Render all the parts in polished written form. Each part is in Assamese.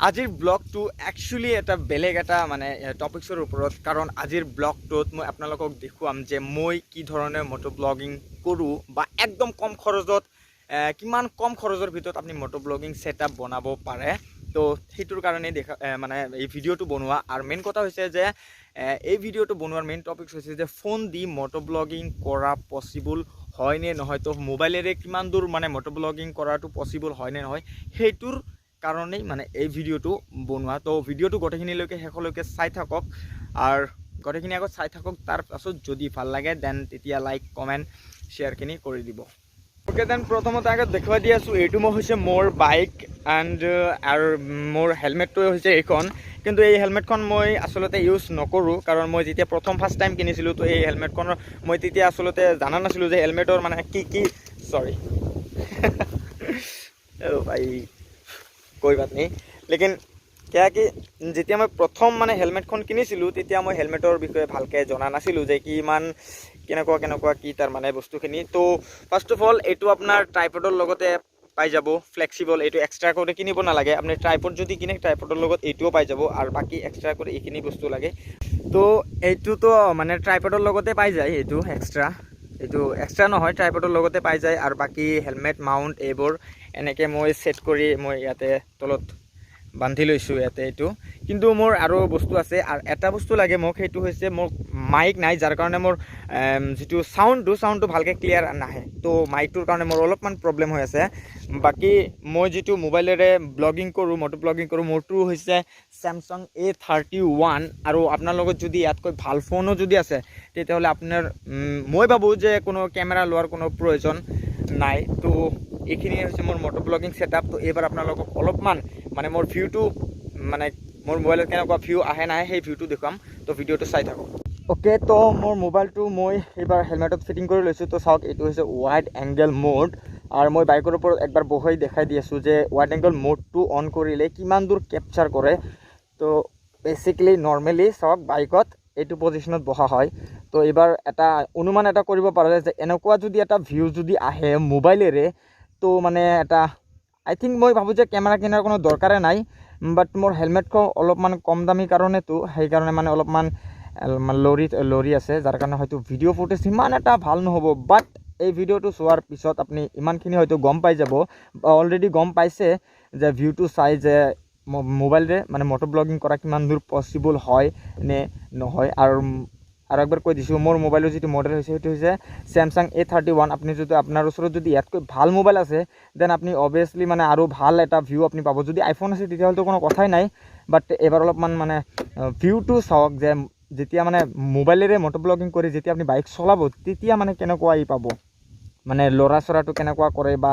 আজিৰ ব্লগটো একচুৱেলি এটা বেলেগ এটা মানে টপিক্সৰ ওপৰত, কাৰণ আজিৰ ব্লগটোত মই আপোনালোকক দেখুৱাম যে মই কি ধৰণে মটো ব্লগিং কৰোঁ বা একদম কম খৰচত কিমান কম খৰচৰ ভিতৰত আপুনি মটো ব্লগিং ছেটআপ বনাব পাৰে। তো সেইটোৰ কাৰণে মানে এই ভিডিঅ'টো বনোৱা। আৰু মেইন কথা হৈছে যে এই ভিডিঅ'টো বনোৱাৰ মেইন টপিক্স হৈছে যে ফোন দি মটো ব্লগিং কৰা পচিবল হয় নে নহয়, তো মোবাইলেৰে কিমান দূৰ মানে মটো ব্লগিং কৰাটো পচিবল হয় নে নহয় সেইটোৰ কাৰণেই মানে এই ভিডিঅ'টো বনোৱা। তো ভিডিঅ'টো গোটেইখিনিলৈকে শেষলৈকে চাই থাকক, আৰু গোটেইখিনি আগত চাই থাকক। তাৰ পাছত যদি ভাল লাগে দেন তেতিয়া লাইক কমেণ্ট শ্বেয়াৰখিনি কৰি দিব। ওকে, দেন প্ৰথমতে আগত দেখুৱাই দি আছোঁ, এইটো হৈছে মোৰ বাইক এণ্ড আৰু মোৰ হেলমেটটো হৈছে এইখন। কিন্তু এই হেলমেটখন মই আচলতে ইউজ নকৰোঁ, কাৰণ মই যেতিয়া ফাৰ্ষ্ট টাইম কিনিছিলোঁ তো এই হেলমেটখনৰ মই তেতিয়া আচলতে জানা নাছিলোঁ যে হেলমেটৰ মানে কি চৰি ভাই कोई बात नहीं, लेकिन क्या कि যেতিয়া মই প্ৰথম মানে হেলমেটখন কিনিছিলোঁ তেতিয়া মই হেলমেটৰ বিষয়ে ভালকৈ জনা নাছিলোঁ যে কি ইমান কেনেকুৱা কি তাৰ মানে বস্তুখিনি। তো ফাৰ্ষ্ট অফ অল এইটো আপোনাৰ ট্ৰাইপডৰ লগতে পাই যাব, ফ্লেক্সিবল। এইটো এক্সট্ৰা কৰি কিনিব নালাগে, আপুনি ট্ৰাইপড যদি কিনে ট্ৰাইপডৰ লগত এইটোও পাই যাব, আৰু বাকী এক্সট্ৰা কৰি এইখিনি বস্তু লাগে। তো এইটোতো মানে ট্ৰাইপডৰ লগতে পাই যায়, এইটো এক্সট্ৰা নহয়, ট্ৰাইপডৰ লগতে পাই যায়। আৰু বাকী হেলমেট মাউণ্ট এইবোৰ এনেকৈ মই ছেট কৰি মই ইয়াতে তলত বান্ধি লৈছোঁ ইয়াতে এইটো। কিন্তু মোৰ আৰু বস্তু আছে, আৰু এটা বস্তু লাগে মোক, সেইটো হৈছে মোৰ মাইক নাই, যাৰ কাৰণে মোৰ যিটো চাউণ্ডটো ভালকৈ ক্লিয়াৰ নাহে। তো মাইকটোৰ কাৰণে মোৰ অলপমান প্ৰব্লেম হৈ আছে। বাকী মই যিটো মোবাইলেৰে ব্লগিং কৰোঁ, মটো ব্লগিং কৰোঁ, মোৰটো হৈছে Samsung A31। আৰু আপোনাৰ লগত যদি ইয়াতকৈ ভাল ফোনো যদি আছে তেতিয়াহ'লে আপোনাৰ মই ভাবোঁ যে কোনো কেমেৰা লোৱাৰ কোনো প্ৰয়োজন নাই। তো এইখিনি হৈছে মোৰ মটো ব্লগিং ছেটআপ। তো এইবাৰ আপোনালোকক অলপমান মানে মোৰ ভিউটো মানে মোৰ মোবাইলত কেনেকুৱা ভিউ আহে নাহে সেই ভিউটো দেখুৱাম। তো ভিডিঅ'টো চাই থাকক। অ'কে, তো মোৰ মোবাইলটো মই এইবাৰ হেলমেটত ফিটিং কৰি লৈছোঁ। তো চাওক, এইটো হৈছে ৱাইড এংগেল মোড, আৰু মই বাইকৰ ওপৰত একবাৰ বহাই দেখাই দি আছোঁ যে ৱাইড এংগেল মোডটো অন কৰিলে কিমান দূৰ কেপচাৰ কৰে। তো বেচিকেলি নৰ্মেলি চাওক, বাইকত এইটো পজিশ্যনত বহা হয়। তো এইবাৰ এটা অনুমান এটা কৰিব পাৰে যে এনেকুৱা যদি এটা ভিউ যদি আহে মোবাইলেৰে, তো মানে এটা আই থিংক মই ভাবোঁ যে কেমেৰা কিনাৰ কোনো দৰকাৰে নাই। বাট মোৰ হেলমেটখন অলপমান কম দামী কাৰণেতো সেইকাৰণে মানে অলপমান লৰি আছে, যাৰ কাৰণে হয়তো ভিডিঅ' ফুটেজ সিমান এটা ভাল নহ'ব। বাট এই ভিডিঅ'টো চোৱাৰ পিছত আপুনি ইমানখিনি হয়তো গম পাই যাব, অলৰেডি গম পাইছে যে ভিউটো চাই যে মোবাইলেৰে মানে মটো ব্লগিং কৰা কিমান দূৰ পচিবল হয় নে নহয়। আৰু একবাৰ কৈ দিছোঁ, মোৰ মোবাইলৰ যিটো মডেল হৈছে সেইটো হৈছে Samsung A31। আপুনি যদি আপোনাৰ ওচৰত যদি ইয়াতকৈ ভাল মোবাইল আছে দেন আপুনি অভিয়াছলি মানে আৰু ভাল এটা ভিউ আপুনি পাব। যদি আইফোন আছে তেতিয়াহ'লেতো কোনো কথাই নাই। বাট এবাৰ অলপমান মানে ভিউটো চাওক যে যেতিয়া মানে মোবাইলেৰে মটো ব্লগিং কৰি যেতিয়া আপুনি বাইক চলাব তেতিয়া মানে কেনেকুৱা পাব, মানে লৰা চৰাটো কেনেকুৱা কৰে বা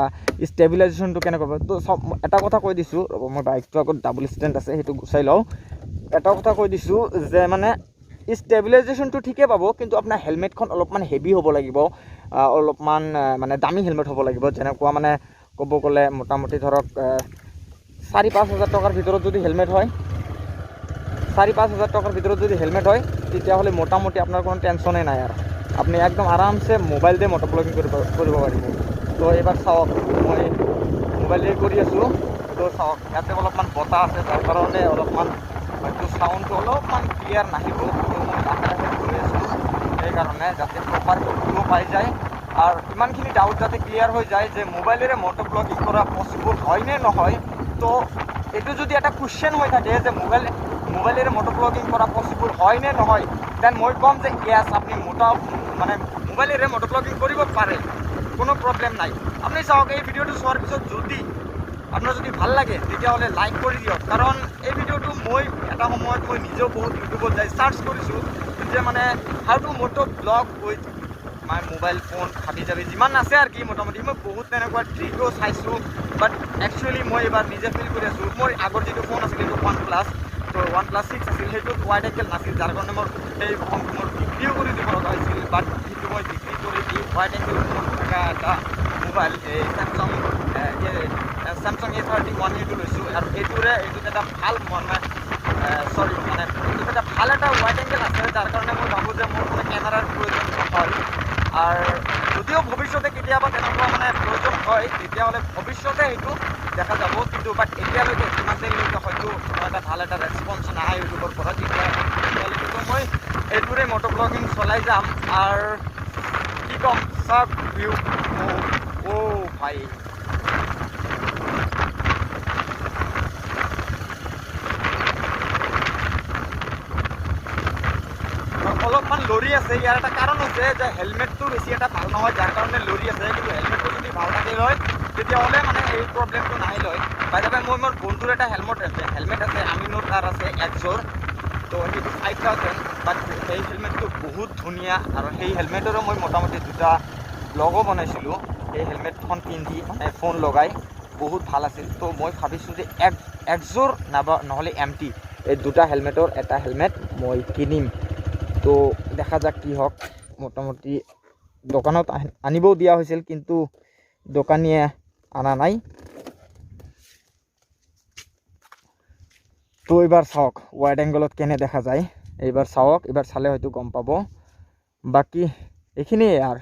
ষ্টেবিলাইজেশ্যনটো কেনেকুৱা। তো চব এটা কথা কৈ দিছোঁ, ৰ'ব মই বাইকটো আগত ডাবল ষ্টেণ্ড আছে সেইটো গুচাই লওঁ। এটা কথা কৈ দিছোঁ যে মানে ষ্টেবিলাইজেশ্যনটো ঠিকে পাব, কিন্তু আপোনাৰ হেলমেটখন অলপমান হেভি হ'ব লাগিব, অলপমান মানে দামী হেলমেট হ'ব লাগিব। যেনেকুৱা মানে ক'ব গ'লে মোটামুটি ধৰক 4-5 হাজাৰ টকাৰ ভিতৰত যদি হেলমেট হয়, 4-5 হাজাৰ টকাৰ ভিতৰত যদি হেলমেট হয় তেতিয়াহ'লে মোটামুটি আপোনাৰ কোনো টেনশ্যনেই নাই, আৰু আপুনি একদম আৰামছে মোবাইল দিয়ে মটো ব্লগিং কৰিব পাৰিব। তো এইবাৰ চাওক, মই মোবাইলেৰে কৰি আছোঁ। তো চাওক, ইয়াতে অলপমান বতাহ আছে, যাৰ কাৰণে অলপমান হয়তো চাউণ্ডটো অলপমান ক্লিয়াৰ নাহিব। তো মই লাহে কৰি আছোঁ সেইকাৰণে যাতে প্ৰপাৰ ভিডিঅ' পাই যায়, আৰু ইমানখিনি ডাউট যাতে ক্লিয়াৰ হৈ যায় যে মোবাইলেৰে মটো ব্লগিং কৰা পচিবল হয় নে নহয়। তো এইটো যদি এটা কুৱেশ্যন হৈ থাকে যে মোবাইলেৰে মটো ব্লগিং কৰা পচিবল হয় নে নহয়, দেন মই ক'ম যে য়েছ, আপুনি মানে মোবাইলেৰে মটো ব্লগিং কৰিব পাৰে, কোনো প্ৰব্লেম নাই। আপুনি চাওক, এই ভিডিঅ'টো চোৱাৰ পিছত যদি আপোনাৰ যদি ভাল লাগে তেতিয়াহ'লে লাইক কৰি দিয়ক, কাৰণ এই ভিডিঅ'টো মই এটা সময়ত মই নিজেও বহুত ইউটিউবত যাই চাৰ্চ কৰিছোঁ যে মানে how to moto vlog with my mobile phone হাবি জাবি যিমান আছে আৰু কি মোটামুটি মই বহুত তেনেকুৱা ট্ৰিকো চাইছোঁ। বাট একচুৱেলি মই এইবাৰ নিজে ফিল কৰি আছোঁ, মোৰ আগৰ যিটো ফোন আছিল সেইটো OnePlus, তো OnePlus 6 আছিল, সেইটোত ৱাইড এংগেল নাছিল, যাৰ কাৰণে মোৰ সেই ফোনটো মোৰ বিক্ৰীও কৰি দিব লগা হৈছিল। বাট সেইটো মই বিক্ৰী কৰি দি ৱাইড এংগেল থকা এটা মোবাইল এই Samsung A31 সেইটো লৈছোঁ। আৰু এইটোত এটা ভাল এইটোত এটা ভাল এটা ৱাইড এংগেল আছে, যাৰ কাৰণে মই ভাবোঁ যে মোৰ মানে কেমেৰাৰ প্ৰয়োজন নহয়। আৰু যদিও ভৱিষ্যতে কেতিয়াবা তেনেকুৱা মানে প্ৰয়োজন হয় তেতিয়াহ'লে ভৱিষ্যতে সেইটো দেখা যাব, কিন্তু বাট এতিয়ালৈকে কিমান দেৰিলৈকে হয়তো ভাল এটা ৰেছপন্স নাহে ইউটিউবৰ পৰা, তেতিয়ালৈকে মই এইটোৰে মটো ব্লগিং চলাই যাম। আৰু কি ক'ম, চাওক ভিউ, ভাই অলপমান লৰি আছে। ইয়াৰ এটা কাৰণ হৈছে যে হেলমেটটো বেছি এটা ভাল নহয়, যাৰ কাৰণে লৰি আছে। কিন্তু হেলমেটটো যদি ভাল থাকিল হয় তেতিয়াহ'লে মানে এই প্ৰব্লেমটো নাহিল হয়। বাইদেৱে মোৰ বন্ধুৰ এটা হেলমেট আছে, আমিনৰ তাৰ আছে এক্সৰ, তো সেইটো 5000, বাট সেই হেলমেটটো বহুত ধুনীয়া। আৰু সেই হেলমেটৰো মই মোটামুটি 2টা ব্লগো বনাইছিলোঁ সেই হেলমেটখন পিন্ধি, মানে ফোন লগাই, বহুত ভাল আছিল। তো মই ভাবিছোঁ যে এক্সৰ নহ'লে MT, এই 2টা হেলমেটৰ এটা হেলমেট মই কিনিম। তো দেখা যাক কি হওক। মোটামুটি দোকানত আনিবও দিয়া হৈছিল, কিন্তু দোকানীয়ে আনা নাই। তো এইবাৰ চাওক ৱাইড এংগলত কেনে দেখা যায়, এইবাৰ চাওক, এইবাৰ চালে হয়তো গম পাব। বাকী এইখিনিয়ে আৰু